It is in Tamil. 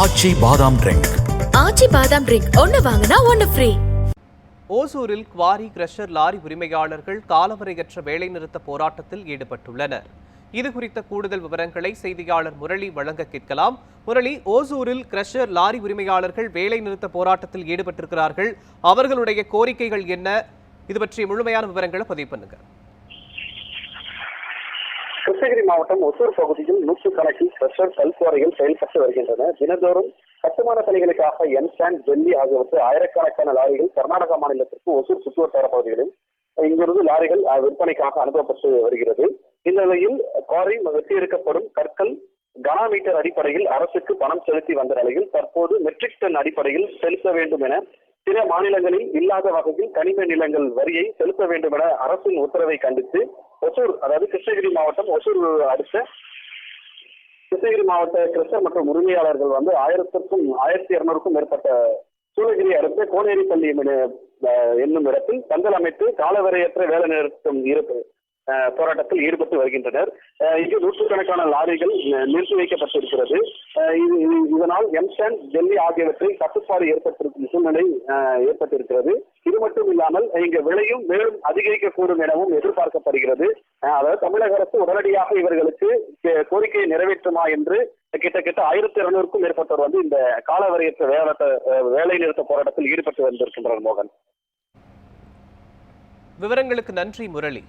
ஆச்சி பாதாம் ட்ரிங்க். ஆச்சி பாதாம் ட்ரிங்க் ஒன்னு வாங்கினா ஒன்னு ஃப்ரீ. ஓசூரில் குவாரி கிரஷர் லாரி உரிமையாளர்கள் காலவரையற்ற வேலைநிறுத்த போராட்டத்தில் ஈடுபட்டுள்ளனர். இது குறித்த கூடுதல் விவரங்களை செய்தியாளர் முரளி வழங்க கேட்கலாம். முரளி, ஓசூரில் கிரஷர் லாரி உரிமையாளர்கள் வேலைநிறுத்த போராட்டத்தில் ஈடுபட்டிருக்கிறார்கள். அவர்களுடைய கோரிக்கைகள் என்ன? இது பற்றிய முழுமையான விவரங்களை பதிவு பண்ணுங்க. கிருஷ்ணகிரி மாவட்டம் ஒசூர் பகுதியில் நூற்றுக்கணக்கில் கிரஷர் கல்குவாரிகள் செயல்பட்டு வருகின்றன. தினந்தோறும் கட்டுமான பணிகளுக்காக எம்சாண்ட், ஜெல்லி ஆகியவற்றை ஆயிரக்கணக்கான லாரிகள் கர்நாடகா மாநிலத்திற்கு ஒசூர் சுற்றுவட்டார பகுதிகளில் இங்கிருந்து லாரிகள் விற்பனைக்காக அனுப்பப்பட்டு வருகிறது. இந்த நிலையில் குவாரி வெட்டி எடுக்கப்படும் கற்கள் கனாமீட்டர் அடிப்படையில் அரசுக்கு பணம் செலுத்தி வந்த நிலையில் தற்போது மெட்ரிக் டன் அடிப்படையில் செலுத்த வேண்டும் என பிற மாநிலங்களில் இல்லாத வகையில் கனிம நிலங்கள் வரியை செலுத்த வேண்டும் என அரசின் உத்தரவை கண்டித்து ஒசூர், அதாவது கிருஷ்ணகிரி மாவட்டம் ஒசூர் அடுத்த கிருஷ்ணகிரி மாவட்ட கிரஷர் மற்றும் உரிமையாளர்கள் 1200க்கும் மேற்பட்ட சூளகிரி அடுத்த கோனேரிப்பள்ளி என்னும் இடத்தில் பந்தல் அமைத்து காலவரையற்ற வேலை நிறுத்தம் போராட்டத்தில் ஈடுபட்டு வருகின்றனர். இங்கு நூற்றுக்கணக்கான லாரிகள் நிறுத்தி வைக்கப்பட்டிருக்கிறது. இதனால் எம்சாண்ட், ஜெல்லி ஆகியவற்றை கட்டுப்பாடு ஏற்பட்டிருக்கும் சூழ்நிலை ஏற்பட்டிருக்கிறது. இது மட்டும் இல்லாமல் இங்கு விலையும் மேலும் அதிகரிக்கக்கூடும் எனவும் எதிர்பார்க்கப்படுகிறது. அதாவது தமிழக அரசு உடனடியாக இவர்களுக்கு கோரிக்கையை நிறைவேற்றுமா என்று கிட்டத்தட்ட 1200க்கும் மேற்பட்டோர் இந்த காலவரையற்ற வேலை நிறுத்த போராட்டத்தில் ஈடுபட்டு வந்திருக்கின்றனர். மோகன், விவரங்களுக்கு நன்றி முரளி.